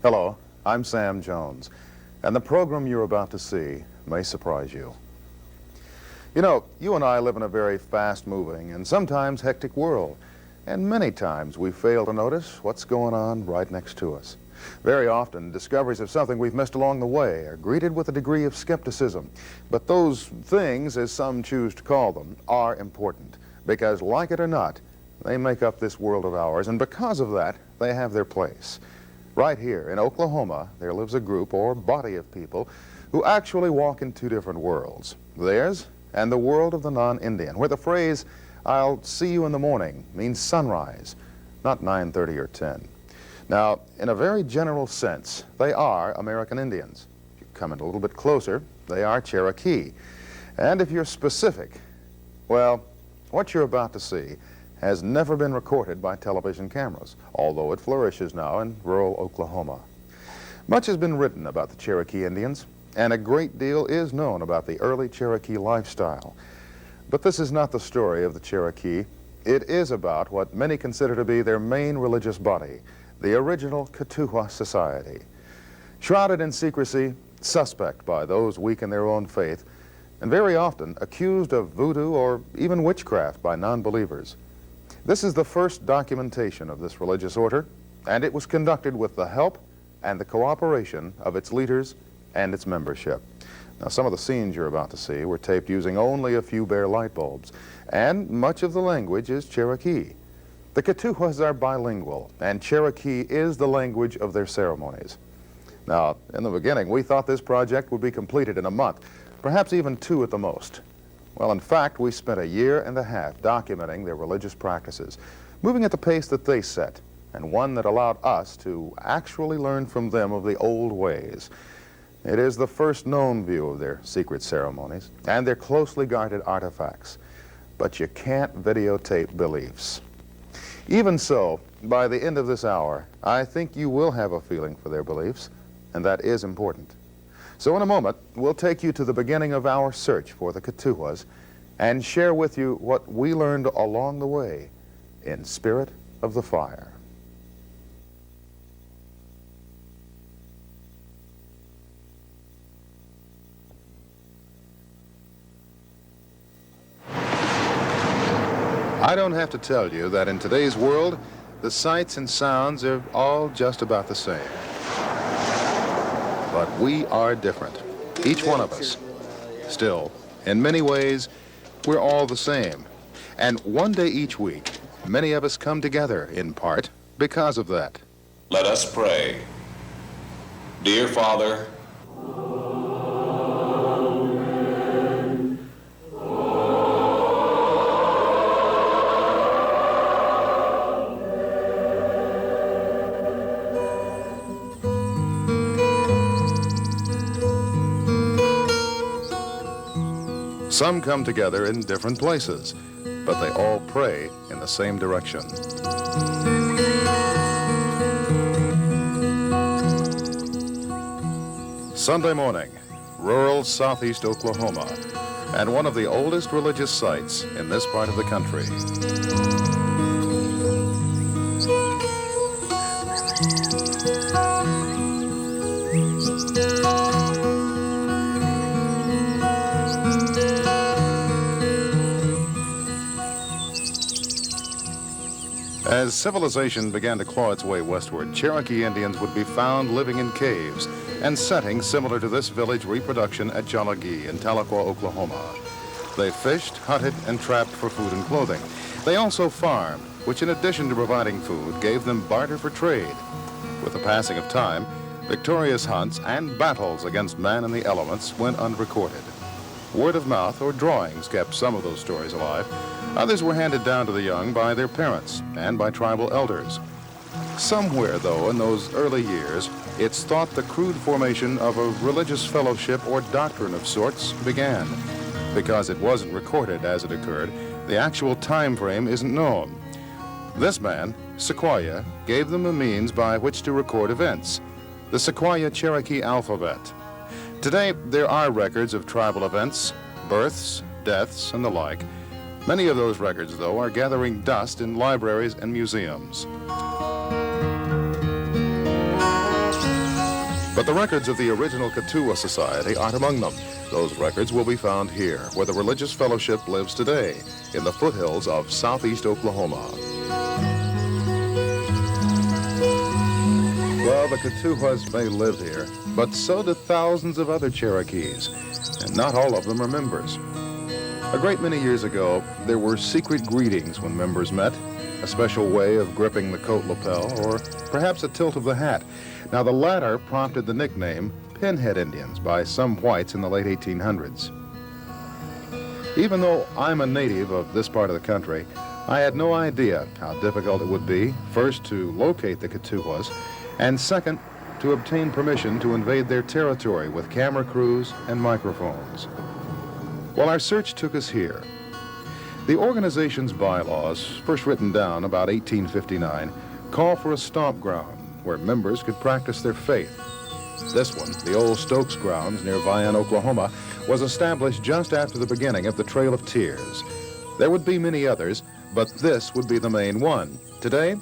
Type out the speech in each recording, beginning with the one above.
Hello, I'm Sam Jones, and the program you're about to see may surprise you. You know, you and I live in a very fast-moving and sometimes hectic world, and many times we fail to notice what's going on right next to us. Very often, discoveries of something we've missed along the way are greeted with a degree of skepticism. But those things, as some choose to call them, are important, because like it or not, they make up this world of ours, and because of that, they have their place. Right here in Oklahoma, there lives a group or body of people who actually walk in two different worlds, theirs and the world of the non-Indian, where the phrase, "I'll see you in the morning," means sunrise, not 9:30 or 10. Now, in a very general sense, they are American Indians. If you come in a little bit closer, they are Cherokee. And if you're specific, well, what you're about to see has never been recorded by television cameras, although it flourishes now in rural Oklahoma. Much has been written about the Cherokee Indians, and a great deal is known about the early Cherokee lifestyle. But this is not the story of the Cherokee. It is about what many consider to be their main religious body, the original Kituwa Society. Shrouded in secrecy, suspect by those weak in their own faith, and very often accused of voodoo or even witchcraft by non-believers. This is the first documentation of this religious order, and it was conducted with the help and the cooperation of its leaders and its membership. Now, some of the scenes you're about to see were taped using only a few bare light bulbs, and much of the language is Cherokee. The Kituwas are bilingual, and Cherokee is the language of their ceremonies. Now, in the beginning, we thought this project would be completed in a month, perhaps even 2 at the most. Well, in fact, we spent 1.5 years documenting their religious practices, moving at the pace that they set, and one that allowed us to actually learn from them of the old ways. It is the first known view of their secret ceremonies and their closely guarded artifacts. But you can't videotape beliefs. Even so, by the end of this hour, I think you will have a feeling for their beliefs, and that is important. So in a moment, we'll take you to the beginning of our search for the Kituwas and share with you what we learned along the way in Spirit of the Fire. I don't have to tell you that in today's world, the sights and sounds are all just about the same. But we are different, each one of us. Still, in many ways, we're all the same. And one day each week, many of us come together, in part, because of that. Let us pray. Dear Father, Some come together in different places, but they all pray in the same direction. Sunday morning, rural southeast Oklahoma, and one of the oldest religious sites in this part of the country. As civilization began to claw its way westward, Cherokee Indians would be found living in caves and settings similar to this village reproduction at Jalagee in Tahlequah, Oklahoma. They fished, hunted, and trapped for food and clothing. They also farmed, which in addition to providing food, gave them barter for trade. With the passing of time, victorious hunts and battles against man and the elements went unrecorded. Word of mouth or drawings kept some of those stories alive. Others were handed down to the young by their parents and by tribal elders. Somewhere, though, in those early years, it's thought the crude formation of a religious fellowship or doctrine of sorts began. Because it wasn't recorded as it occurred, the actual time frame isn't known. This man, Sequoyah, gave them a means by which to record events, the Sequoyah Cherokee alphabet. Today, there are records of tribal events, births, deaths, and the like. Many of those records, though, are gathering dust in libraries and museums. But the records of the original Kituwa Society aren't among them. Those records will be found here, where the religious fellowship lives today, in the foothills of southeast Oklahoma. Well, the Kituwas may live here, but so do thousands of other Cherokees, and not all of them are members. A great many years ago, there were secret greetings when members met, a special way of gripping the coat lapel, or perhaps a tilt of the hat. Now, the latter prompted the nickname Pinhead Indians by some whites in the late 1800s. Even though I'm a native of this part of the country, I had no idea how difficult it would be, first to locate the Kituwas, and second, to obtain permission to invade their territory with camera crews and microphones. Well, our search took us here. The organization's bylaws, first written down about 1859, call for a stomp ground where members could practice their faith. This one, the old Stokes Grounds near Vian, Oklahoma, was established just after the beginning of the Trail of Tears. There would be many others, but this would be the main one. Today,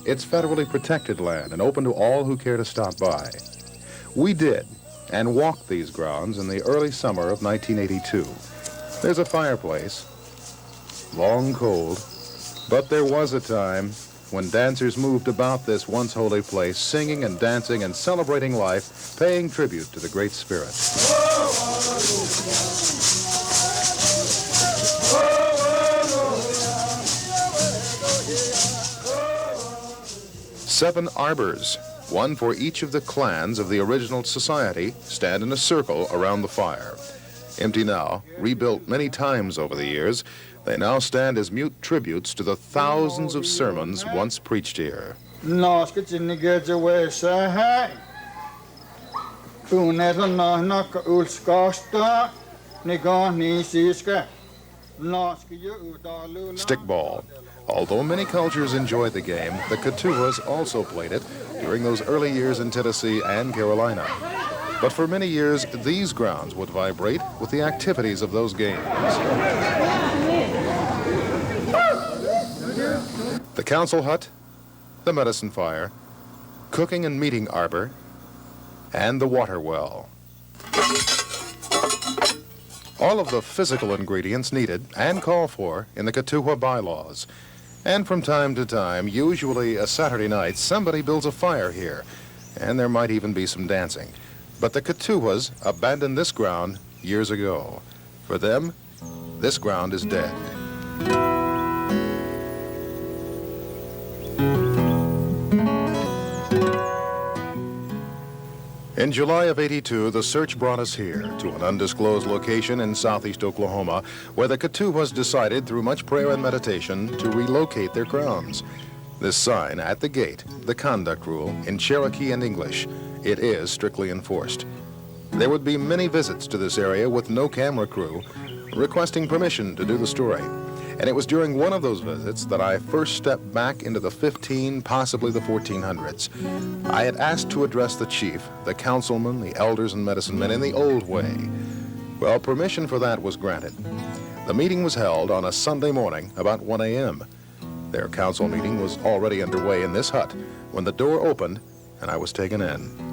it's federally protected land and open to all who care to stop by. We did, and walked these grounds in the early summer of 1982. There's a fireplace, long cold, but there was a time when dancers moved about this once holy place, singing and dancing and celebrating life, paying tribute to the Great Spirit. 7 arbors, one for each of the clans of the original society, stand in a circle around the fire. Empty now, rebuilt many times over the years, they now stand as mute tributes to the thousands of sermons once preached here. Stickball. Although many cultures enjoyed the game, the Kituwas also played it during those early years in Tennessee and Carolina. But for many years, these grounds would vibrate with the activities of those games. The council hut, the medicine fire, cooking and meeting arbor, and the water well. All of the physical ingredients needed and called for in the Kituwa bylaws. And from time to time, usually a Saturday night, somebody builds a fire here, and there might even be some dancing. But the Kituwas abandoned this ground years ago. For them, this ground is dead. In July of '82, the search brought us here to an undisclosed location in southeast Oklahoma where the Kituwas decided through much prayer and meditation to relocate their grounds. This sign at the gate, the conduct rule, in Cherokee and English, it is strictly enforced. There would be many visits to this area with no camera crew, requesting permission to do the story. And it was during one of those visits that I first stepped back into the 15, possibly the 1400s. I had asked to address the chief, the councilmen, the elders and medicine men in the old way. Well, permission for that was granted. The meeting was held on a Sunday morning about 1 a.m. Their council meeting was already underway in this hut when the door opened and I was taken in.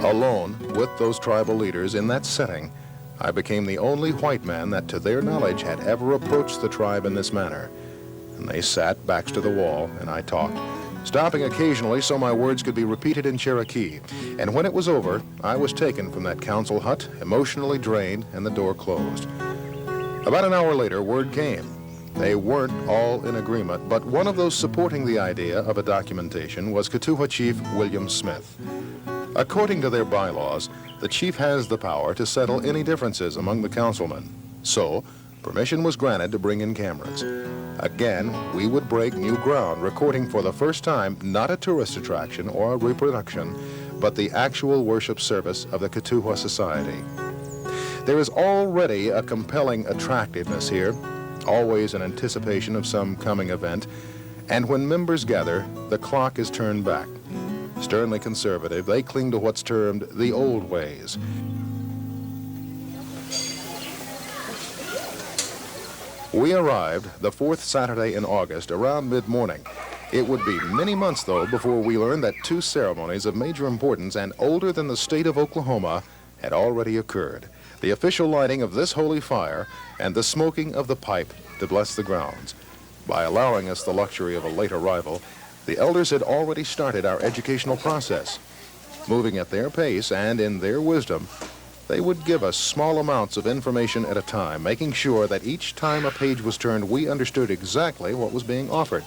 Alone with those tribal leaders in that setting, I became the only white man that, to their knowledge, had ever approached the tribe in this manner. And they sat backs to the wall, and I talked, stopping occasionally so my words could be repeated in Cherokee. And when it was over, I was taken from that council hut, emotionally drained, and the door closed. About an hour later, word came. They weren't all in agreement, but one of those supporting the idea of a documentation was Kituwa Chief William Smith. According to their bylaws, the chief has the power to settle any differences among the councilmen. So, permission was granted to bring in cameras. Again, we would break new ground, recording for the first time not a tourist attraction or a reproduction, but the actual worship service of the Kituwa Society. There is already a compelling attractiveness here, always in anticipation of some coming event, and when members gather, the clock is turned back. Sternly conservative, they cling to what's termed the old ways. We arrived the 4th Saturday in August around mid-morning, It would be many months, though, before we learned that two ceremonies of major importance and older than the state of Oklahoma had already occurred. The official lighting of this holy fire and the smoking of the pipe to bless the grounds. By allowing us the luxury of a late arrival, the elders had already started our educational process. Moving at their pace and in their wisdom, they would give us small amounts of information at a time, making sure that each time a page was turned, we understood exactly what was being offered.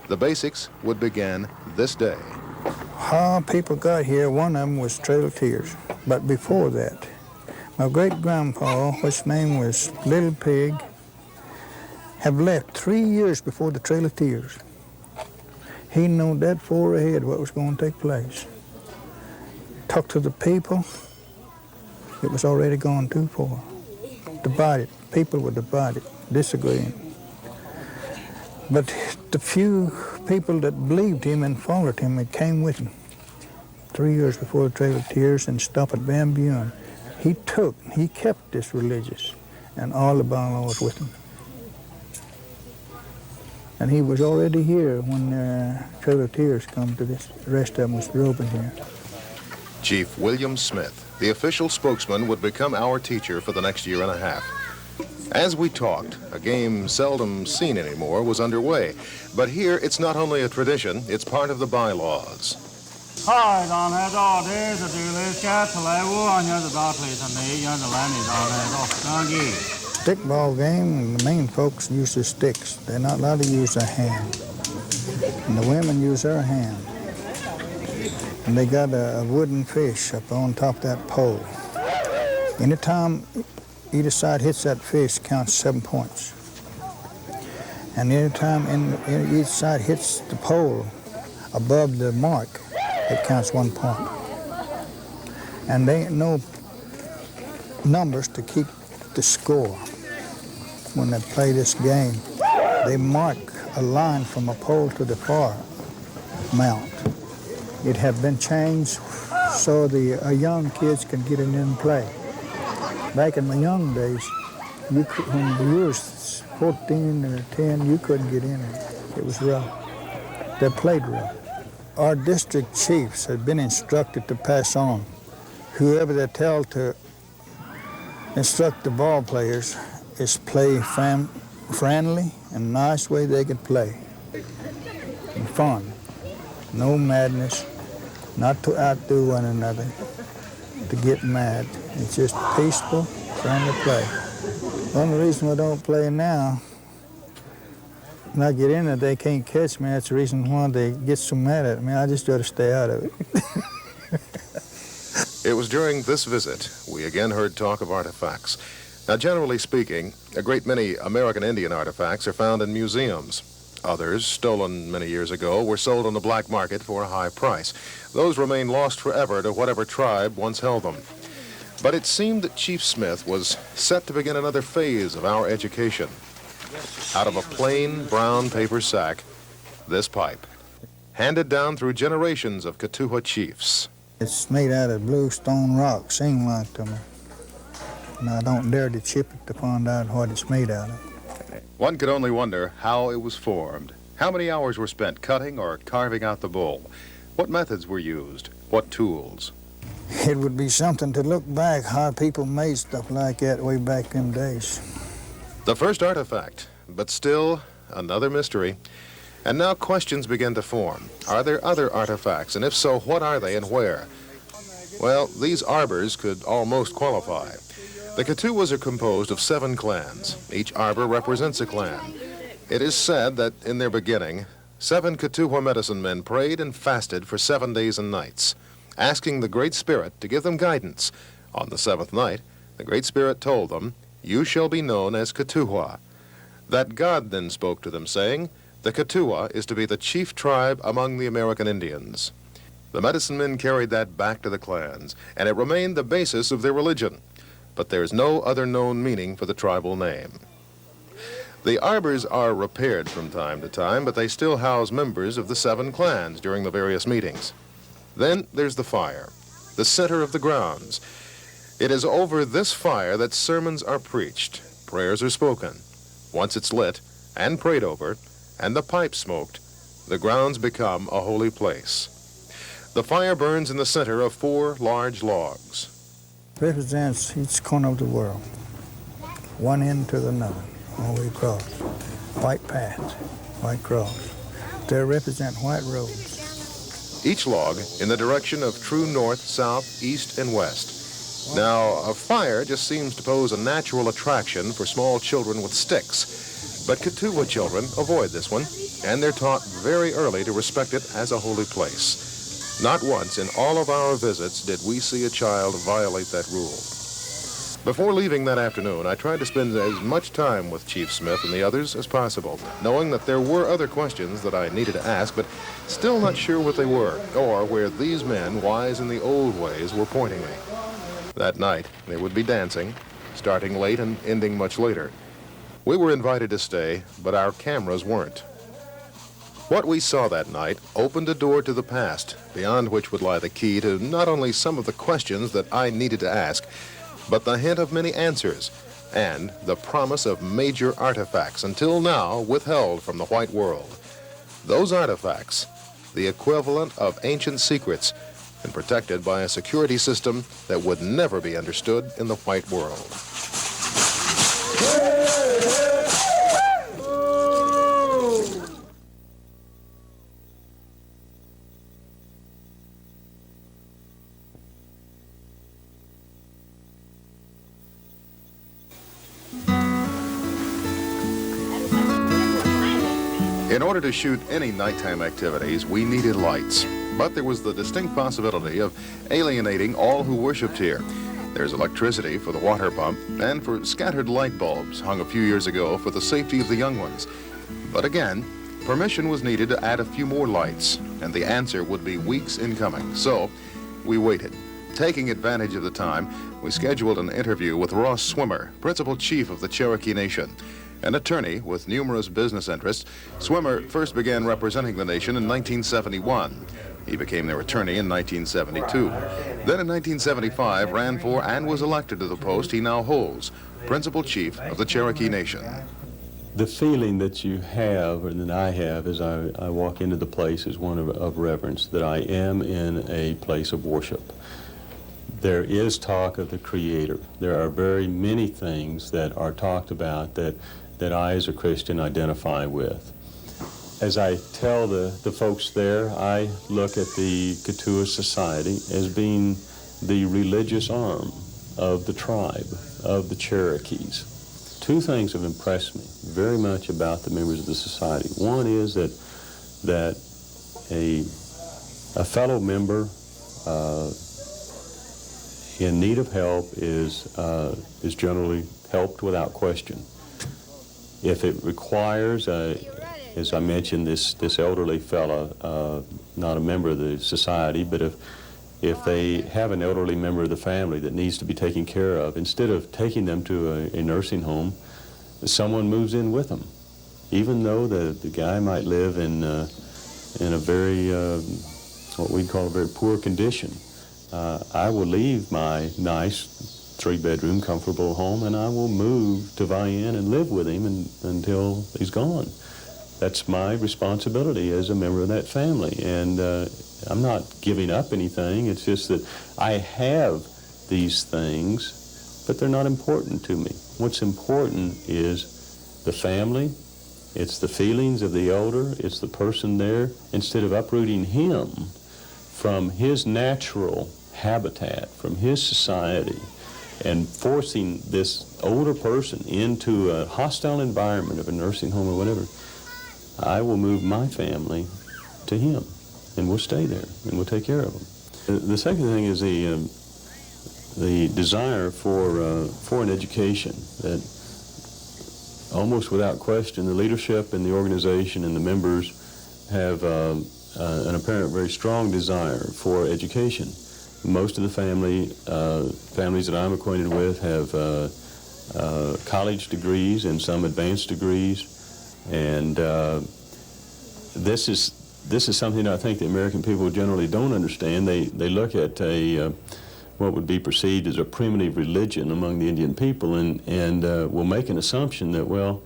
The basics would begin this day. How people got here, one of them was Trail of Tears. But before that, my great-grandpa, which name was Little Pig, had left 3 years before the Trail of Tears. He knew that far ahead what was going to take place. Talked to the people, it was already gone too far. Divided, people were divided, disagreeing. But the few people that believed him and followed him, it came with him. 3 years before the Trail of Tears and stopped at Van Buren. He kept this religious, and all the bylaws with him. And he was already here when Trail of Tears come to this. The rest of them was roving here. Chief William Smith, the official spokesman, would become our teacher for the next year and a half. As we talked, a game seldom seen anymore was underway. But here, it's not only a tradition, it's part of the bylaws. Stickball game, the main folks use the sticks. They're not allowed to use their hand. And the women use their hand. And they got a wooden fish up on top of that pole. Anytime either side hits that fish, counts 7 points. And anytime each side hits the pole above the mark, it counts 1 point. And there ain't no numbers to keep the score. When they play this game, they mark a line from a pole to the far mount. It had been changed so the young kids can get in and play. Back in the young days, when you was 14 or 10, you couldn't get in it. It was rough. They played rough. Our district chiefs had been instructed to pass on. Whoever they tell to instruct the ball players is play friendly and nice way they could play. And fun. No madness, not to outdo one another, to get mad. It's just peaceful, friendly play. The only reason we don't play now, when I get in it, they can't catch me. That's the reason why they get so mad at me. I just try to stay out of it. It was during this visit we again heard talk of artifacts. Now, generally speaking, a great many American Indian artifacts are found in museums. Others, stolen many years ago, were sold on the black market for a high price. Those remain lost forever to whatever tribe once held them. But it seemed that Chief Smith was set to begin another phase of our education. Out of a plain brown paper sack, this pipe, handed down through generations of Catawba chiefs. It's made out of blue stone rock, seemed like to me. And I don't dare to chip it to find out what it's made out of. One could only wonder how it was formed. How many hours were spent cutting or carving out the bowl? What methods were used? What tools? It would be something to look back how people made stuff like that way back in them days. The first artifact, but still another mystery. And now questions begin to form. Are there other artifacts? And if so, what are they and where? Well, these arbors could almost qualify. The Catawbas are composed of 7 clans. Each arbor represents a clan. It is said that in their beginning, 7 Catawba medicine men prayed and fasted for 7 days and nights, asking the Great Spirit to give them guidance. On the 7th night, the Great Spirit told them, "You shall be known as Catawba." That God then spoke to them, saying, "The Catawba is to be the chief tribe among the American Indians." The medicine men carried that back to the clans, and it remained the basis of their religion. But there's no other known meaning for the tribal name. The arbors are repaired from time to time, but they still house members of the 7 clans during the various meetings. Then there's the fire, the center of the grounds. It is over this fire that sermons are preached, prayers are spoken. Once it's lit and prayed over, and the pipe smoked, the grounds become a holy place. The fire burns in the center of 4 large logs. Represents each corner of the world, one end to the another, all the way across. White paths, white cross. They represent white roads. Each log in the direction of true north, south, east, and west. Now, a fire just seems to pose a natural attraction for small children with sticks. But Kituwa children avoid this one, and they're taught very early to respect it as a holy place. Not once in all of our visits did we see a child violate that rule. Before leaving that afternoon, I tried to spend as much time with Chief Smith and the others as possible, knowing that there were other questions that I needed to ask, but still not sure what they were, or where these men, wise in the old ways, were pointing me. That night, they would be dancing, starting late and ending much later. We were invited to stay, but our cameras weren't. What we saw that night opened a door to the past, beyond which would lie the key to not only some of the questions that I needed to ask, but the hint of many answers, and the promise of major artifacts until now withheld from the white world. Those artifacts, the equivalent of ancient secrets, and protected by a security system that would never be understood in the white world. In order to shoot any nighttime activities, we needed lights. But there was the distinct possibility of alienating all who worshipped here. There's electricity for the water pump and for scattered light bulbs hung a few years ago for the safety of the young ones. But again, permission was needed to add a few more lights, and the answer would be weeks in coming. So we waited. Taking advantage of the time, we scheduled an interview with Ross Swimmer, Principal Chief of the Cherokee Nation. An attorney with numerous business interests, Swimmer first began representing the nation in 1971. He became their attorney in 1972. Then in 1975 ran for and was elected to the post he now holds, Principal Chief of the Cherokee Nation. The feeling that you have, or that I have, as I walk into the place is one of reverence, that I am in a place of worship. There is talk of the Creator. There are very many things that are talked about that I as a Christian identify with. As I tell the folks there, I look at the Kituwa Society as being the religious arm of the tribe, of the Cherokees. 2 things have impressed me very much about the members of the society. One is that a fellow member in need of help is generally helped without question. If it requires, as I mentioned, this elderly fella, not a member of the society, but if they have an elderly member of the family that needs to be taken care of, instead of taking them to a nursing home, someone moves in with them, even though the guy might live in a very, what we'd call a very poor condition. I will leave my nice 3-bedroom comfortable home and I will move to Vian and live with him until he's gone. That's my responsibility as a member of that family, and I'm not giving up anything. It's just that I have these things, but they're not important to me. What's important is the family, it's the feelings of the elder, it's the person there. Instead of uprooting him from his natural habitat, from his society, and forcing this older person into a hostile environment of a nursing home or whatever, I will move my family to him, and we'll stay there, and we'll take care of them. The second thing is the desire for an education that, almost without question, the leadership and the organization and the members have an apparent very strong desire for education. Most of the families that I'm acquainted with have college degrees and some advanced degrees, and this is something I think the American people generally don't understand. They look at what would be perceived as a primitive religion among the Indian people, and will make an assumption that, well,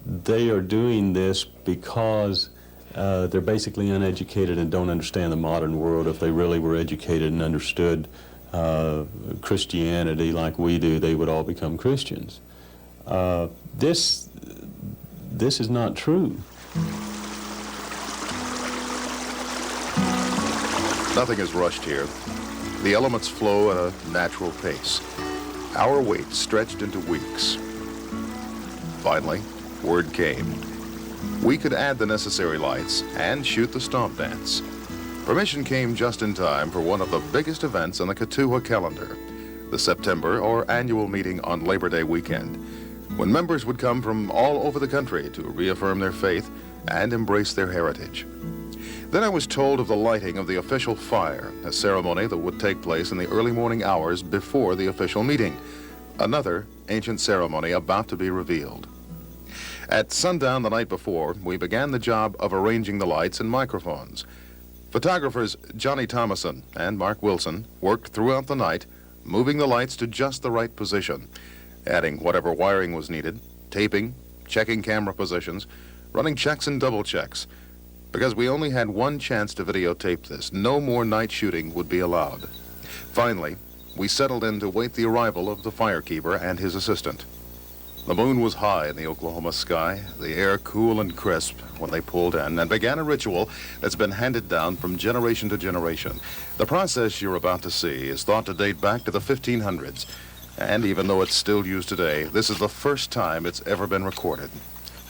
they are doing this because they're basically uneducated and don't understand the modern world. If they really were educated and understood Christianity like we do, they would all become Christians. This is not true. Nothing is rushed here. The elements flow at a natural pace. Our wait stretched into weeks. Finally, word came. We could add the necessary lights and shoot the stomp dance. Permission came just in time for one of the biggest events on the Kituwa calendar, the September or annual meeting on Labor Day weekend, when members would come from all over the country to reaffirm their faith and embrace their heritage. Then I was told of the lighting of the official fire, a ceremony that would take place in the early morning hours before the official meeting, another ancient ceremony about to be revealed. At sundown the night before, we began the job of arranging the lights and microphones. Photographers Johnny Thomason and Mark Wilson worked throughout the night, moving the lights to just the right position, adding whatever wiring was needed, taping, checking camera positions, running checks and double checks. Because we only had one chance to videotape this, no more night shooting would be allowed. Finally, we settled in to wait the arrival of the firekeeper and his assistant. The moon was high in the Oklahoma sky, the air cool and crisp when they pulled in, and began a ritual that's been handed down from generation to generation. The process you're about to see is thought to date back to the 1500s, and even though it's still used today, this is the first time it's ever been recorded.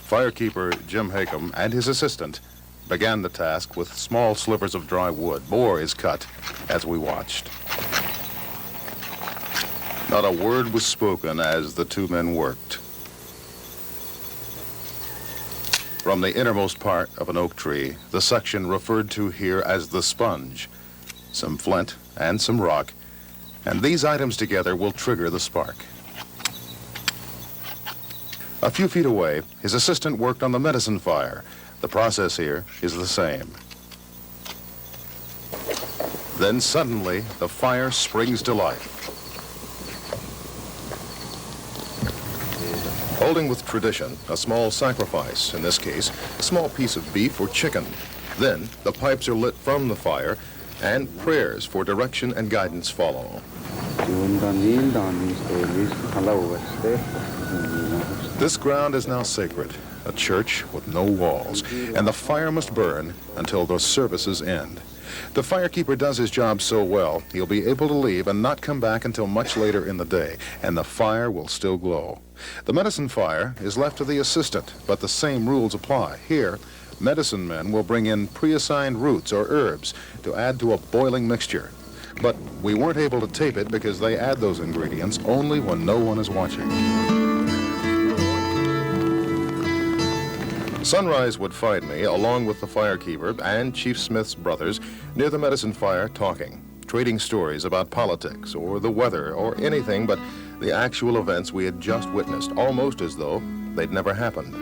Firekeeper Jim Hakem and his assistant began the task with small slivers of dry wood. More is cut as we watched. Not a word was spoken as the two men worked. From the innermost part of an oak tree, the section referred to here as the sponge, some flint and some rock, and these items together will trigger the spark. A few feet away, his assistant worked on the medicine fire. The process here is the same. Then suddenly, the fire springs to life. Holding with tradition, a small sacrifice, in this case, a small piece of beef or chicken. Then, the pipes are lit from the fire, and prayers for direction and guidance follow. This ground is now sacred, a church with no walls, and the fire must burn until the services end. The firekeeper does his job so well, he'll be able to leave and not come back until much later in the day, and the fire will still glow. The medicine fire is left to the assistant, but the same rules apply. Here, medicine men will bring in pre-assigned roots or herbs to add to a boiling mixture. But we weren't able to tape it because they add those ingredients only when no one is watching. Sunrise would find me, along with the firekeeper and Chief Smith's brothers, near the medicine fire talking, trading stories about politics or the weather or anything but the actual events we had just witnessed, almost as though they'd never happened.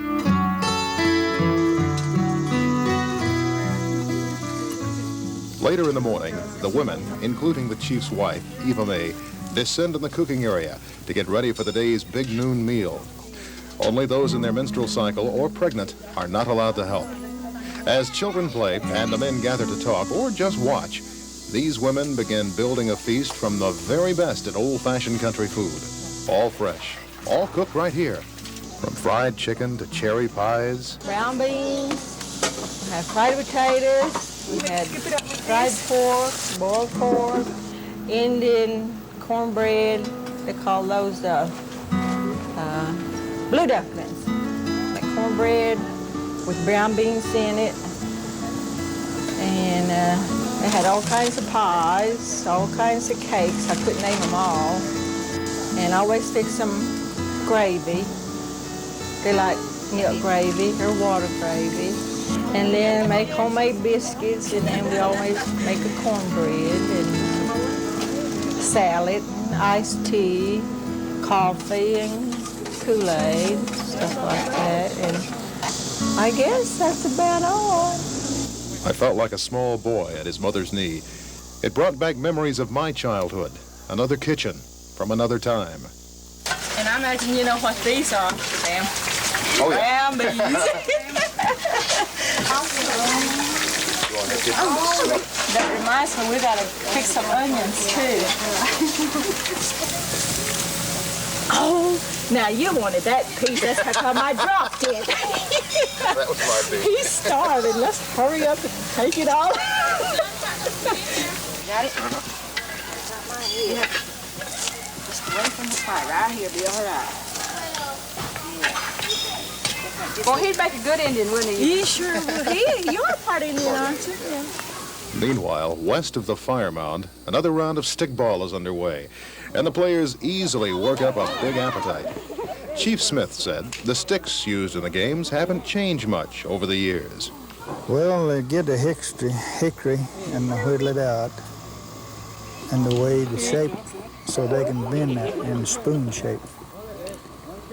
Later in the morning, the women, including the chief's wife, Eva May, descend in the cooking area to get ready for the day's big noon meal. Only those in their menstrual cycle or pregnant are not allowed to help. As children play and the men gather to talk or just watch, these women begin building a feast from the very best in old-fashioned country food. All fresh, all cooked right here. From fried chicken to cherry pies. Brown beans, we have fried potatoes, we had fried pork, boiled pork, Indian cornbread, they call those blue dumplings. Like cornbread with brown beans in it. And they had all kinds of pies, all kinds of cakes. I couldn't name them all. And I always fix some gravy. They like milk gravy or water gravy. And then make homemade biscuits, and then we always make a cornbread and salad, and iced tea, coffee, and Kool-Aid, stuff like that. And I guess that's about all. I felt like a small boy at his mother's knee. It brought back memories of my childhood, another kitchen from another time. And I imagine you know what these are, Sam. Oh, yeah. Brown beans. That reminds me, we gotta pick some onions too. Oh, now you wanted that piece. That's how come I dropped it. That was my piece. He's starving. Let's hurry up and take it all. Got it? Yeah. Just away from the fire. Right here, be all right. Well, he'd make a good Indian, wouldn't he? He sure would. You're a part Indian, aren't you? Yeah. Meanwhile, west of the fire mound, another round of stickball is underway, and the players easily work up a big appetite. Chief Smith said the sticks used in the games haven't changed much over the years. Well, they get the hickory and they whittle it out and the way the shape so they can bend that in spoon shape.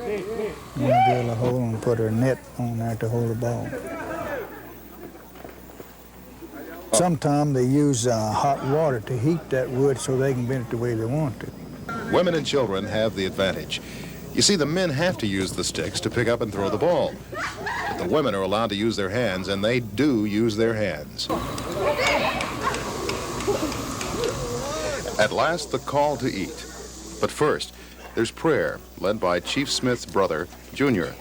And they drill a hole and put a net on there to hold the ball. Sometimes they use hot water to heat that wood so they can bend it the way they want to. Women and children have the advantage. You see, the men have to use the sticks to pick up and throw the ball. But the women are allowed to use their hands, and they do use their hands. At last, the call to eat. But first, there's prayer, led by Chief Smith's brother, Junior.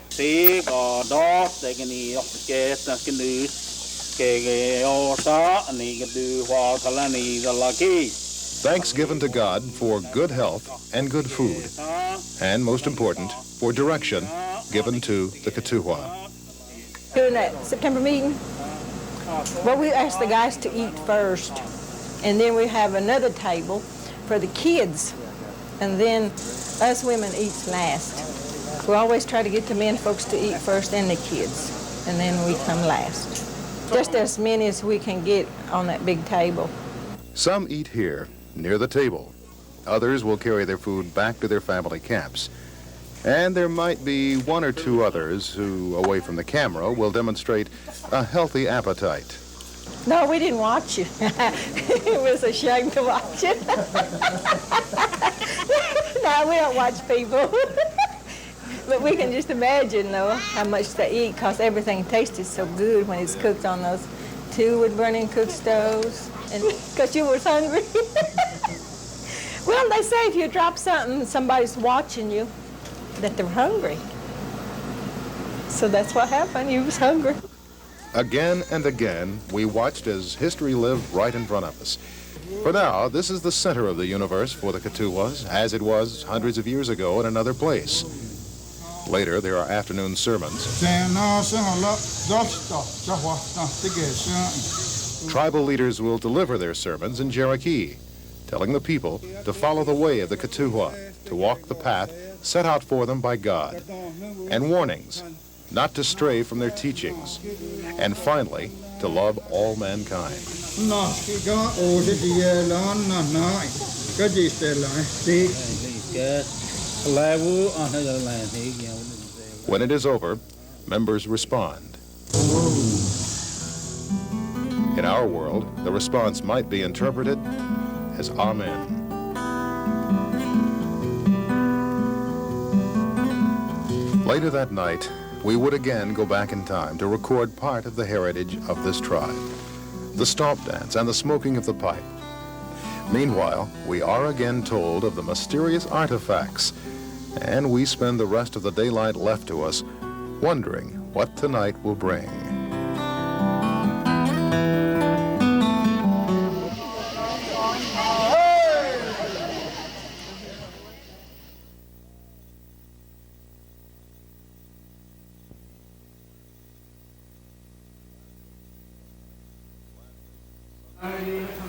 Thanks given to God for good health and good food, and most important, for direction given to the Kituwa. During that September meeting, well, we asked the guys to eat first, and then we have another table for the kids, and then us women eat last. We always try to get the men folks to eat first and the kids, and then we come last. Just as many as we can get on that big table. Some eat here, near the table. Others will carry their food back to their family camps. And there might be one or two others who, away from the camera, will demonstrate a healthy appetite. No, we didn't watch it. It was a shame to watch it. No, we don't watch people. But we can just imagine, though, how much they eat, because everything tasted so good when it's cooked on those 2 wood-burning cook stoves, and because you was hungry. Well, they say if you drop something, somebody's watching you, that they're hungry. So that's what happened. You was hungry. Again and again, we watched as history lived right in front of us. For now, this is the center of the universe for the Kituwas, as it was hundreds of years ago in another place. Later, there are afternoon sermons. Tribal leaders will deliver their sermons in Cherokee, telling the people to follow the way of the Kituwa, to walk the path set out for them by God, and warnings not to stray from their teachings, and finally, to love all mankind. When it is over, members respond. In our world, the response might be interpreted as Amen. Later that night, we would again go back in time to record part of the heritage of this tribe, the stomp dance and the smoking of the pipe. Meanwhile, we are again told of the mysterious artifacts, and we spend the rest of the daylight left to us wondering what tonight will bring.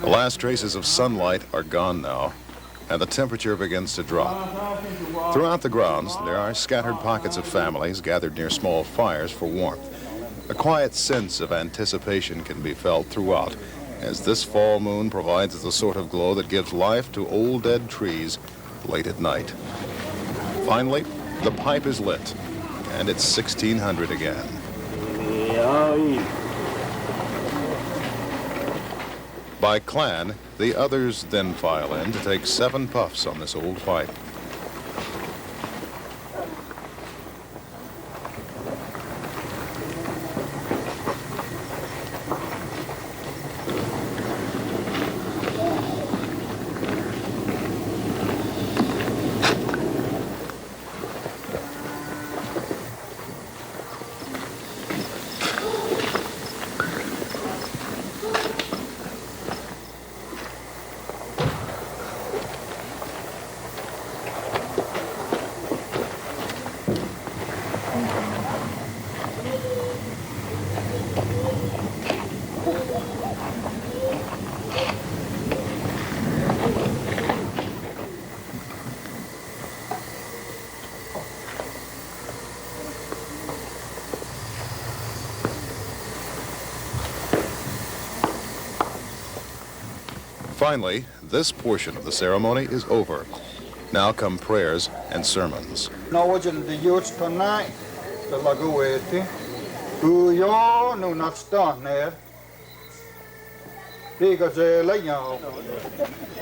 The last traces of sunlight are gone now, and the temperature begins to drop. Throughout the grounds, there are scattered pockets of families gathered near small fires for warmth. A quiet sense of anticipation can be felt throughout, as this fall moon provides the sort of glow that gives life to old dead trees late at night. Finally, the pipe is lit, and it's 1600 again. By clan, the others then file in to take 7 puffs on this old pipe. Finally, this portion of the ceremony is over. Now come prayers and sermons.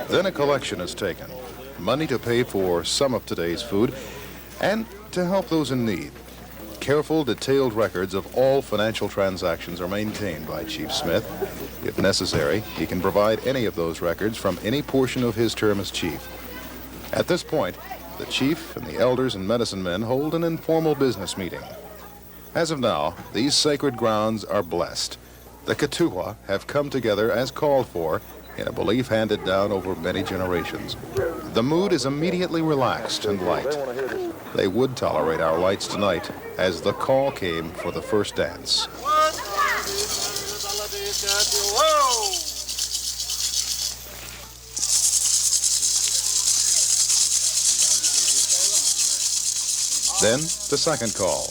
Then a collection is taken, money to pay for some of today's food and to help those in need. Careful, detailed records of all financial transactions are maintained by Chief Smith. If necessary, he can provide any of those records from any portion of his term as chief. At this point, the chief and the elders and medicine men hold an informal business meeting. As of now, these sacred grounds are blessed. The Ketuhwa have come together as called for in a belief handed down over many generations. The mood is immediately relaxed and light. They would tolerate our lights tonight as the call came for the first dance. Then the second call.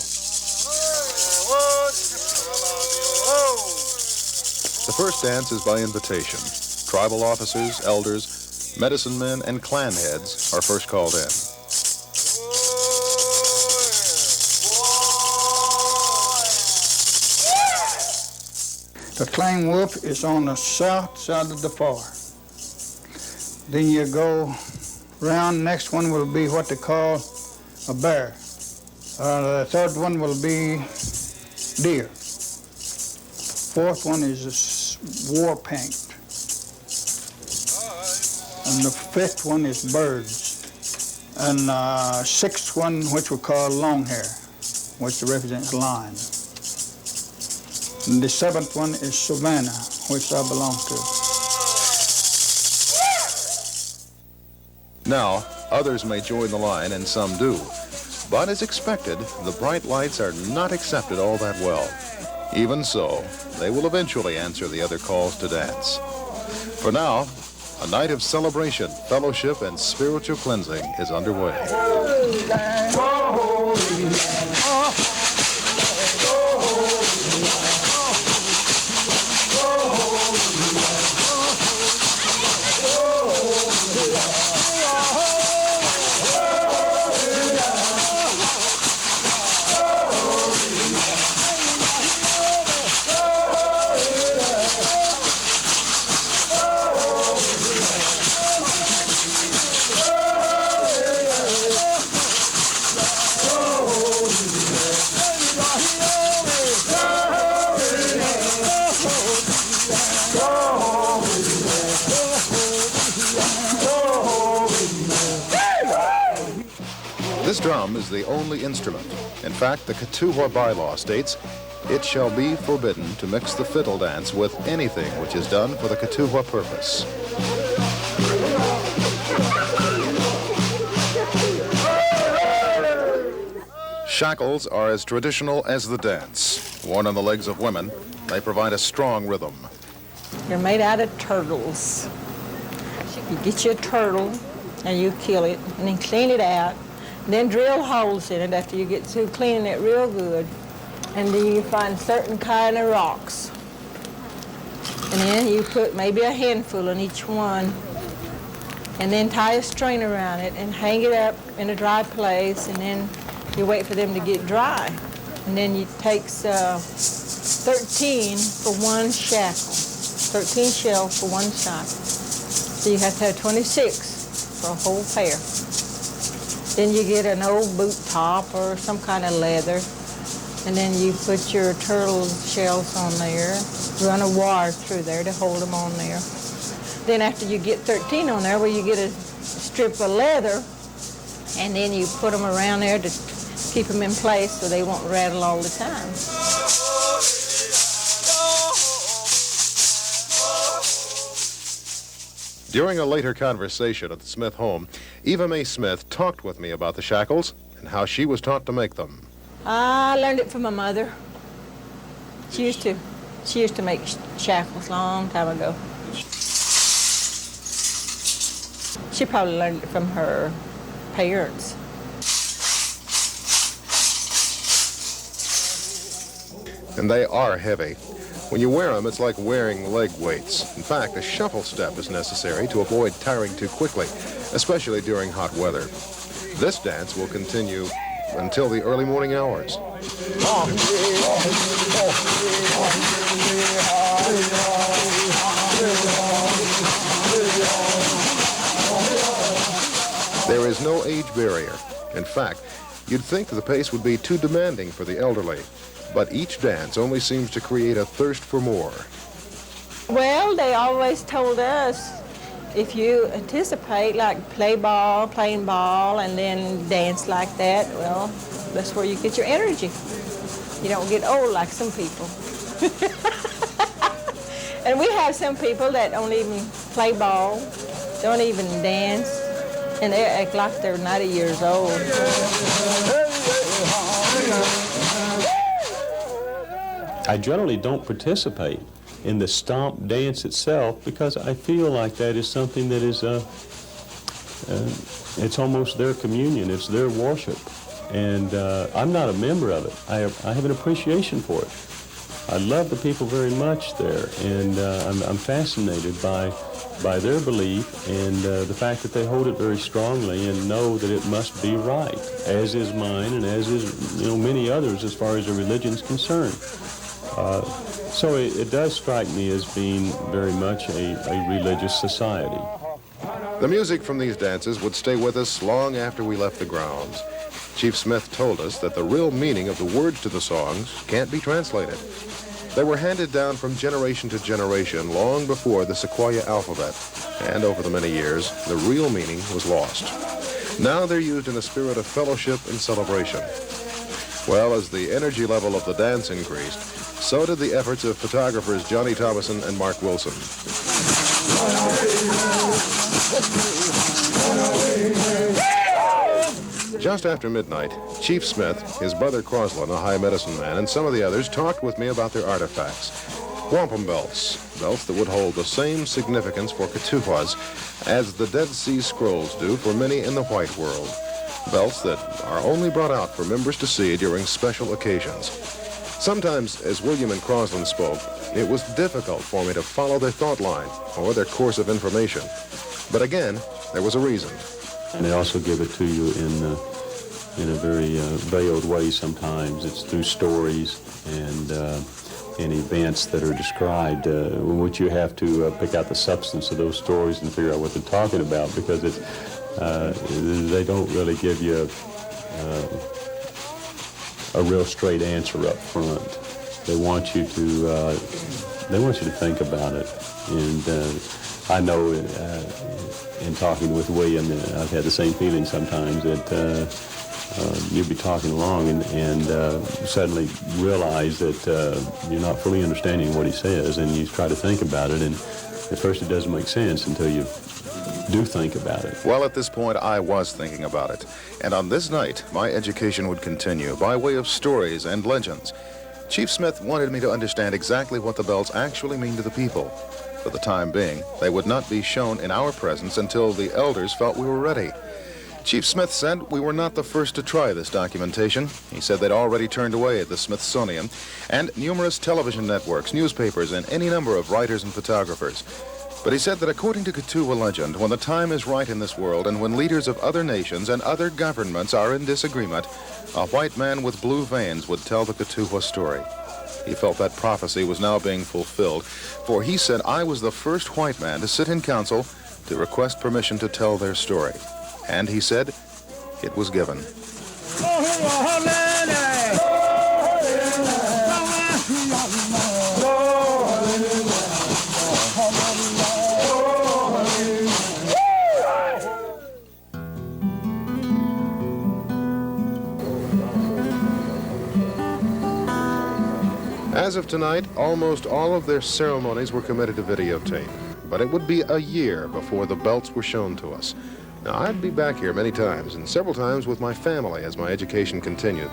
The first dance is by invitation. Tribal officers, elders, medicine men, and clan heads are first called in. the clan whoop is on the south side of the far. Then you go round, next one will be what they call a bear. The third one will be deer. Fourth one is war paint. And the fifth one is birds. And sixth one, which we call long hair, which represents lion. And the seventh one is Savannah, which I belong to. Now, others may join the line, and some do. But as expected, the bright lights are not accepted all that well. Even so, they will eventually answer the other calls to dance. For now, a night of celebration, fellowship, and spiritual cleansing is underway. This drum is the only instrument. In fact, the Ketuhwa bylaw states, it shall be forbidden to mix the fiddle dance with anything which is done for the Ketuhwa purpose. Shackles are as traditional as the dance. Worn on the legs of women, they provide a strong rhythm. They're made out of turtles. You get your turtle and you kill it and then clean it out. Then drill holes in it after you get through cleaning it real good. And then you find certain kind of rocks. And then you put maybe a handful in each one. And then tie a string around it and hang it up in a dry place. And then you wait for them to get dry. And then you take 13 for one shackle. 13 shells for one shackle. So you have to have 26 for a whole pair. Then you get an old boot top or some kind of leather, and then you put your turtle shells on there, run a wire through there to hold them on there. Then after you get 13 on there, well, you get a strip of leather, and then you put them around there to keep them in place so they won't rattle all the time. During a later conversation at the Smith home, Eva Mae Smith talked with me about the shackles and how she was taught to make them. I learned it from my mother. She used to make shackles a long time ago. She probably learned it from her parents. And they are heavy. When you wear them, it's like wearing leg weights. In fact, a shuffle step is necessary to avoid tiring too quickly, especially during hot weather. This dance will continue until the early morning hours. There is no age barrier. In fact, you'd think the pace would be too demanding for the elderly, but each dance only seems to create a thirst for more. Well, they always told us if you anticipate, like playing ball, and then dance like that, well, that's where you get your energy. You don't get old like some people. And we have some people that don't even play ball, don't even dance, and they act like they're 90 years old. I generally don't participate in the stomp dance itself because I feel like that is something that is, it's almost their communion, it's their worship. And I'm not a member of it. I have an appreciation for it. I love the people very much there, and I'm fascinated by their belief and the fact that they hold it very strongly and know that it must be right, as is mine and as is many others as far as the religion's concerned. So it does strike me as being very much a religious society. The music from these dances would stay with us long after we left the grounds. Chief Smith told us that the real meaning of the words to the songs can't be translated. They were handed down from generation to generation long before the Sequoia alphabet, and over the many years, the real meaning was lost. Now they're used in a spirit of fellowship and celebration. Well, as the energy level of the dance increased, so did the efforts of photographers Johnny Thomason and Mark Wilson. Just after midnight, Chief Smith, his brother Crosland, a high medicine man, and some of the others talked with me about their artifacts. Wampum belts that would hold the same significance for Katuhas as the Dead Sea Scrolls do for many in the white world. Belts that are only brought out for members to see during special occasions. Sometimes, as William and Crosland spoke, it was difficult for me to follow their thought line or their course of information. But again, there was a reason. And they also give it to you in a very veiled way sometimes. It's through stories and events that are described, in which you have to pick out the substance of those stories and figure out what they're talking about, because they don't really give you a real straight answer up front. They want you to think about it. And I know in talking with William, I've had the same feeling sometimes that you'll be talking along and suddenly realize that you're not fully understanding what he says, and you try to think about it, and at first it doesn't make sense until you do think about it. Well, at this point, I was thinking about it. And on this night, my education would continue by way of stories and legends. Chief Smith wanted me to understand exactly what the bells actually mean to the people. For the time being, they would not be shown in our presence until the elders felt we were ready. Chief Smith said we were not the first to try this documentation. He said they'd already turned away at the Smithsonian and numerous television networks, newspapers, and any number of writers and photographers. But he said that according to Kituwa legend, when the time is right in this world and when leaders of other nations and other governments are in disagreement, a white man with blue veins would tell the Kituwa story. He felt that prophecy was now being fulfilled, for he said I was the first white man to sit in council to request permission to tell their story. And he said it was given. As of tonight, almost all of their ceremonies were committed to videotape, but it would be a year before the belts were shown to us. Now, I'd be back here many times, and several times with my family as my education continued.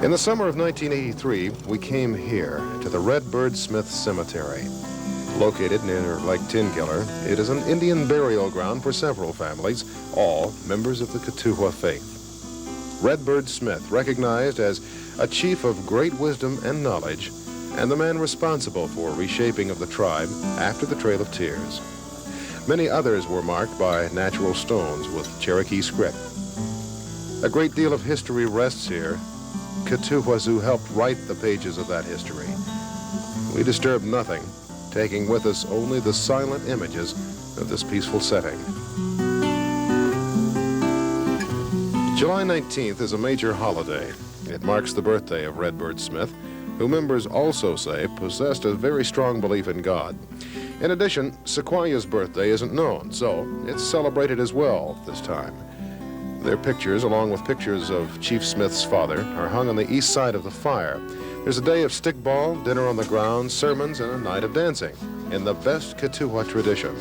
In the summer of 1983, we came here to the Redbird Smith Cemetery. Located near Lake Tinkiller, it is an Indian burial ground for several families, all members of the Kituwa faith. Redbird Smith, recognized as a chief of great wisdom and knowledge, and the man responsible for reshaping of the tribe after the Trail of Tears. Many others were marked by natural stones with Cherokee script. A great deal of history rests here. Katuhwazu helped write the pages of that history. We disturb nothing, taking with us only the silent images of this peaceful setting. July 19th is a major holiday. It marks the birthday of Redbird Smith, who members also say possessed a very strong belief in God. In addition, Sequoia's birthday isn't known, so it's celebrated as well this time. Their pictures, along with pictures of Chief Smith's father, are hung on the east side of the fire. There's a day of stickball, dinner on the ground, sermons, and a night of dancing, in the best Kituwa tradition.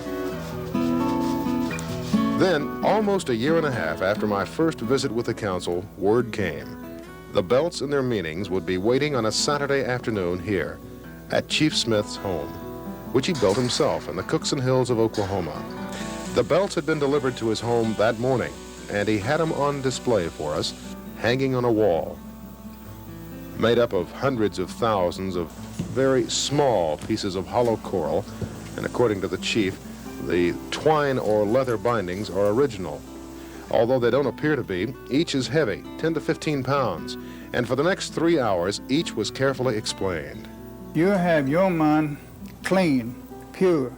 Then, almost a year and a half after my first visit with the council, word came. The Belts and their meanings would be waiting on a Saturday afternoon here, at Chief Smith's home, which he built himself in the Cookson Hills of Oklahoma. The Belts had been delivered to his home that morning, and he had them on display for us, hanging on a wall, made up of hundreds of thousands of very small pieces of hollow coral, and according to the chief, the twine or leather bindings are original. Although they don't appear to be, each is heavy, 10 to 15 pounds, and for the next 3 hours, each was carefully explained. You have your mind clean, pure,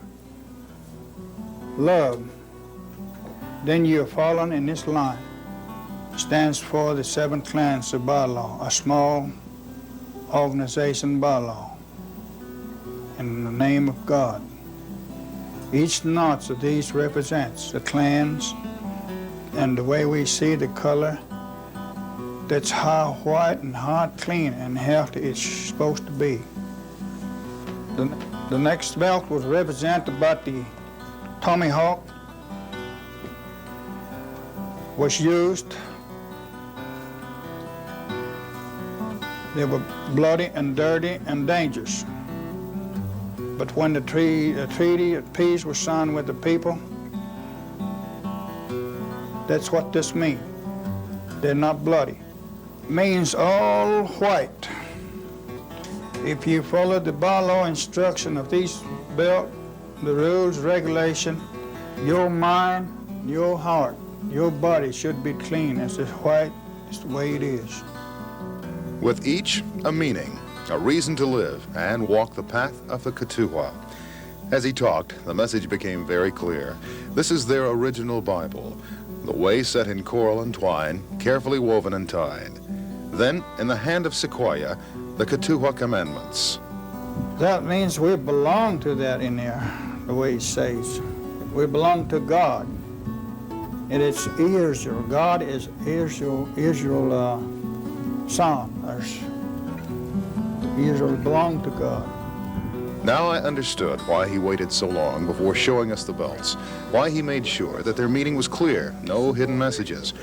love, then you are fallen in this line. Stands for the 7 clans of Balaw, a small organization Balaw, in the name of God. Each knot of these represents the clans, and the way we see the color, that's how white and how clean and healthy it's supposed to be. The next belt would represent about the tomahawk was used. They were bloody and dirty and dangerous. But when the treaty of peace was signed with the people, that's what this means. They're not bloody. Means all white. If you follow the bylaw instruction of these belt, the rules, regulation, your mind, your heart, your body should be clean as it's white, it's the way it is. With each a meaning, a reason to live and walk the path of the Kituwa. As he talked, the message became very clear. This is their original Bible, the way set in coral and twine, carefully woven and tied. Then, in the hand of Sequoia, the Kituwa commandments. That means we belong to that in there, the way it says. We belong to God. And it's Israel. God is Israel son. Israel belonged to God. Now I understood why he waited so long before showing us the belts, why he made sure that their meaning was clear, no hidden messages.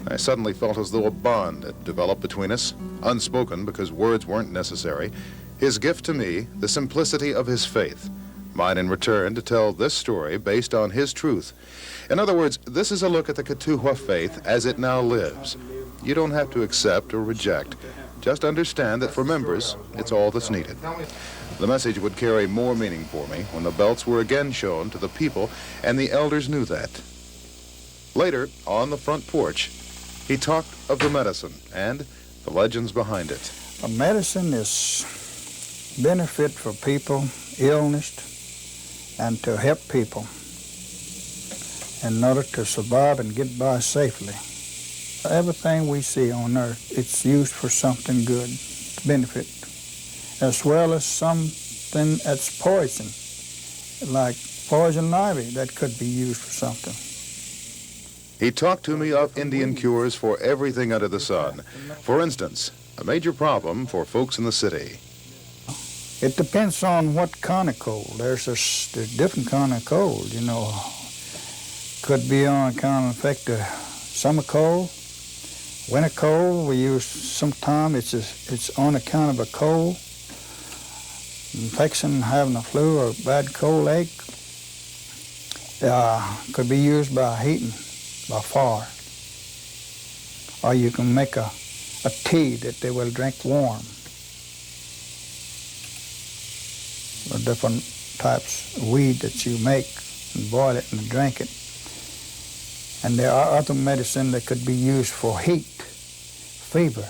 I suddenly felt as though a bond had developed between us, unspoken because words weren't necessary. His gift to me, the simplicity of his faith. Mine in return to tell this story based on his truth. In other words, this is a look at the Kituwa faith as it now lives. You don't have to accept or reject. Just understand that for members, it's all that's needed. The message would carry more meaning for me when the belts were again shown to the people, and the elders knew that. Later, on the front porch, he talked of the medicine and the legends behind it. A medicine is benefit for people, illness, and to help people in order to survive and get by safely. Everything we see on earth, it's used for something good, to benefit, as well as something that's poison, like poison ivy, that could be used for something. He talked to me of Indian cures for everything under the sun. For instance, a major problem for folks in the city. It depends on what kind of cold. There's different kind of cold, you know. Could be on kind of effect of summer cold. Winter cold, we use sometime, it's on account of a cold. Infection, having a flu or bad cold ache. Could be used by heating, by fire. or you can make a tea that they will drink warm. Or different types of weed that you make and boil it and drink it. And there are other medicine that could be used for heat, fever.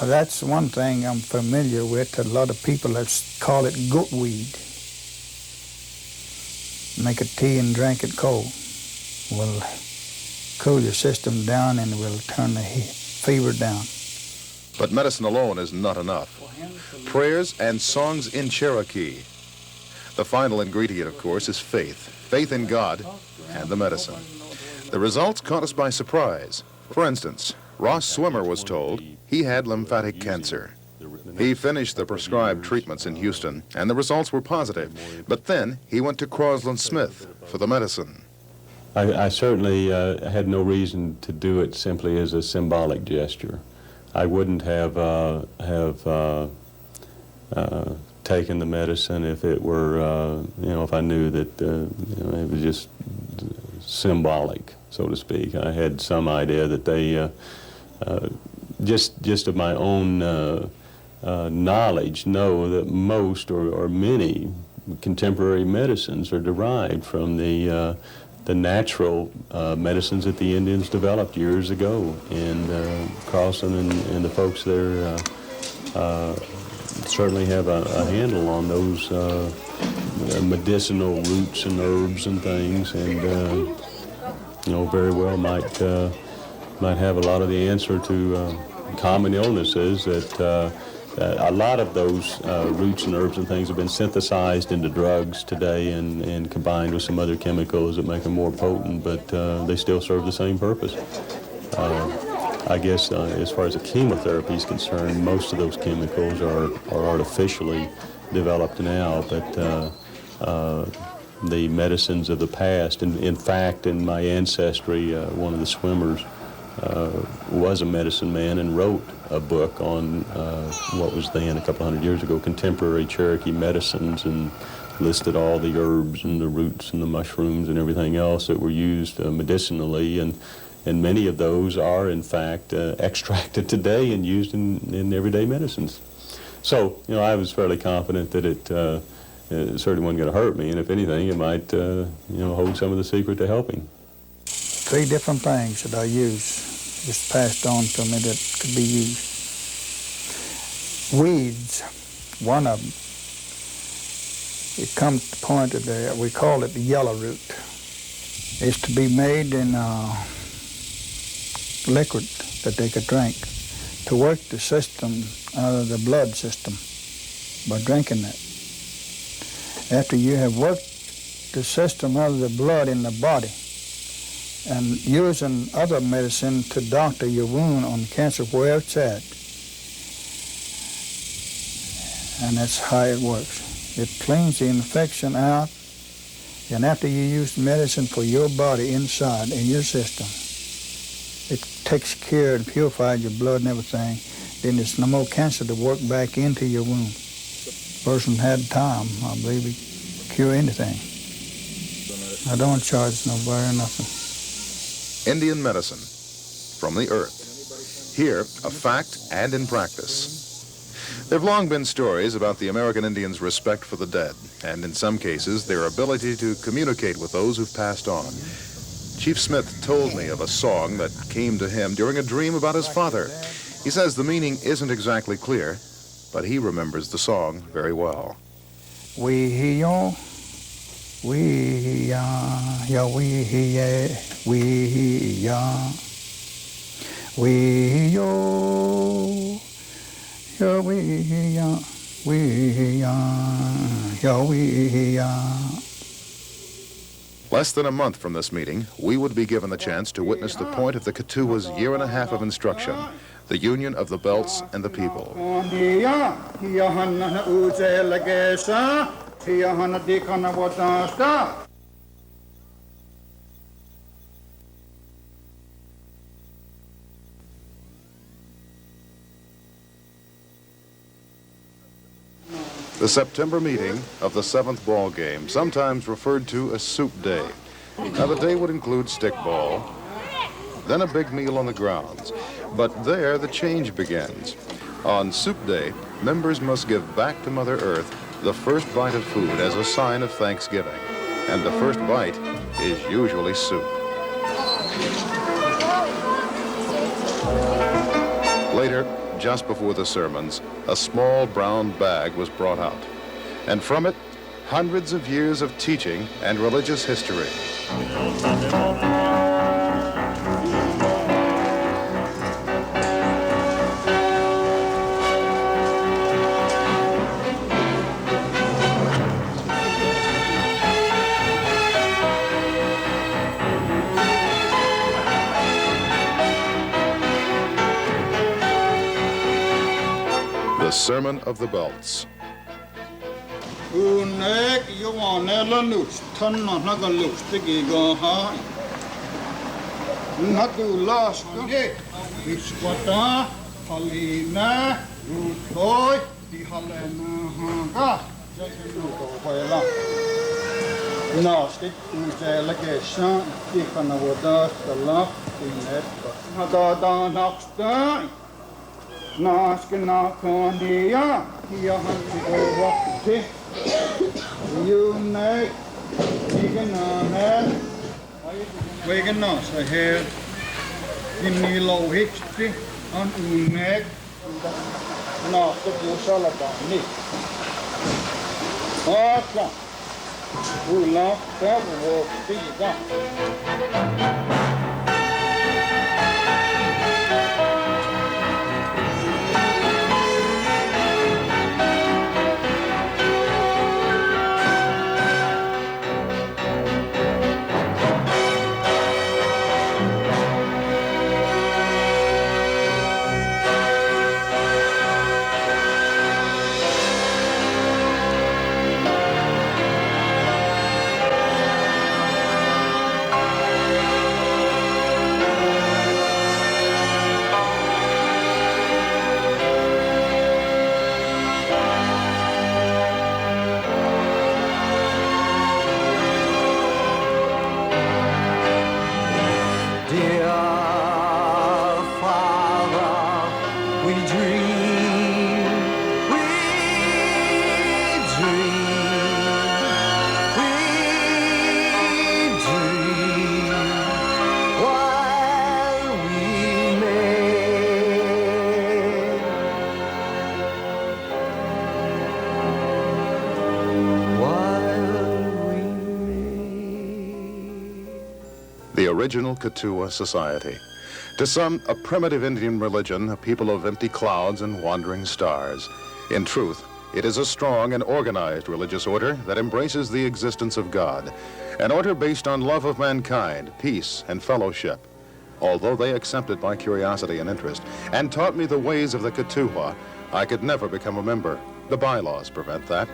That's one thing I'm familiar with. A lot of people call it goat weed. Make a tea and drink it cold. Will cool your system down and will turn the fever down. But medicine alone is not enough. Prayers and songs in Cherokee. The final ingredient, of course, is faith. Faith in God and the medicine. The results caught us by surprise. For instance, Ross Swimmer was told he had lymphatic cancer. He finished the prescribed treatments in Houston, and the results were positive. But then he went to Crosland Smith for the medicine. I certainly had no reason to do it simply as a symbolic gesture. I wouldn't have taken the medicine if it were, if I knew that it was just symbolic, so to speak. I had some idea that they, just of my own knowledge, know that most or many contemporary medicines are derived from the natural medicines that the Indians developed years ago. And Crosland and the folks there certainly have a handle on those medicinal roots and herbs and things, and very well might have a lot of the answer to common illnesses that a lot of those roots and herbs and things have been synthesized into drugs today and combined with some other chemicals that make them more potent, but they still serve the same purpose. I guess as far as the chemotherapy is concerned, most of those chemicals are artificially developed now, but the medicines of the past, in fact, in my ancestry, one of the swimmers was a medicine man and wrote a book on what was then, a couple hundred years ago, contemporary Cherokee medicines, and listed all the herbs and the roots and the mushrooms and everything else that were used medicinally, and many of those are, in fact, extracted today and used in everyday medicines. So, I was fairly confident that it certainly wasn't going to hurt me, and if anything, it might, hold some of the secret to helping. 3 different things that I use just passed on to me that could be used. Weeds, one of them, it comes to the point that we call it the yellow root. It's to be made in liquid that they could drink to work the system out of the blood system by drinking it. After you have worked the system out of the blood in the body and using other medicine to doctor your wound on cancer where it's at, and that's how it works. It cleans the infection out, and after you use medicine for your body inside in your system, it takes care and purifies your blood and everything. Then there's no more cancer to work back into your wound. Person had time, I believe, to cure anything. I don't charge nobody or nothing. Indian medicine from the earth. Here, a fact and in practice. There have long been stories about the American Indians' respect for the dead, and in some cases, their ability to communicate with those who've passed on. Chief Smith told me of a song that came to him during a dream about his father. He says the meaning isn't exactly clear, but he remembers the song very well. We-yo, we-ya, we-ya, we-ya, we-yo, yo, we-ya, we-ya, yo, we-ya. Less than a month from this meeting, we would be given the chance to witness the point of the Kituwa's year-and-a-half of instruction, the union of the belts and the people. The September meeting of the 7th ball game, sometimes referred to as Soup Day. Now, the day would include stickball, then a big meal on the grounds. But there the change begins. On Soup Day, members must give back to Mother Earth the first bite of food as a sign of thanksgiving. And the first bite is usually soup. Later, just before the sermons, a small brown bag was brought out. And from it, hundreds of years of teaching and religious history. The Sermon of the Belts. Unek Yoanella Lutz, Tana Naga Lutz, Tigi go high. Natu last day, Visquata, Halina, Rutoy, the Halena Hanga, Jacob, Nasty, Uzelagation, Tifanawada, the love, the net, Nagada Noxta. Naskina Kondia, Yahan, you make vegan on that. Vegan us ahead. In the low history on Unek, not the Busalabani. Awesome. Who love that will be gone. The original Kituwa society. To some, a primitive Indian religion, a people of empty clouds and wandering stars. In truth, it is a strong and organized religious order that embraces the existence of God, an order based on love of mankind, peace, and fellowship. Although they accepted my curiosity and interest and taught me the ways of the Kituwa, I could never become a member. The bylaws prevent that.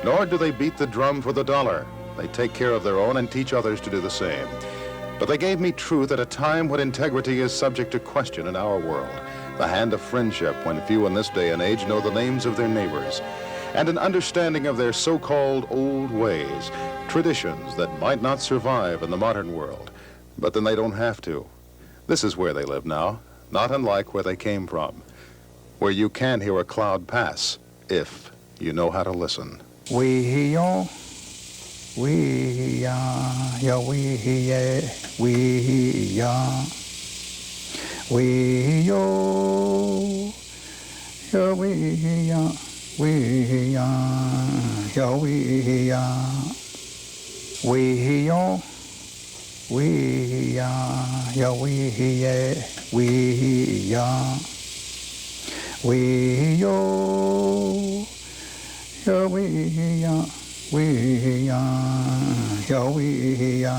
Nor do they beat the drum for the dollar. They take care of their own and teach others to do the same. But they gave me truth at a time when integrity is subject to question in our world, the hand of friendship when few in this day and age know the names of their neighbors, and an understanding of their so-called old ways, traditions that might not survive in the modern world, but then they don't have to. This is where they live now, not unlike where they came from, where you can hear a cloud pass if you know how to listen. We yo, ya, we ya, we ya, we yo, ya, we ya, we ya, ya, we ya, we yo, we ya, we ya, we ya, we yo. Ya we ya, ya we ya.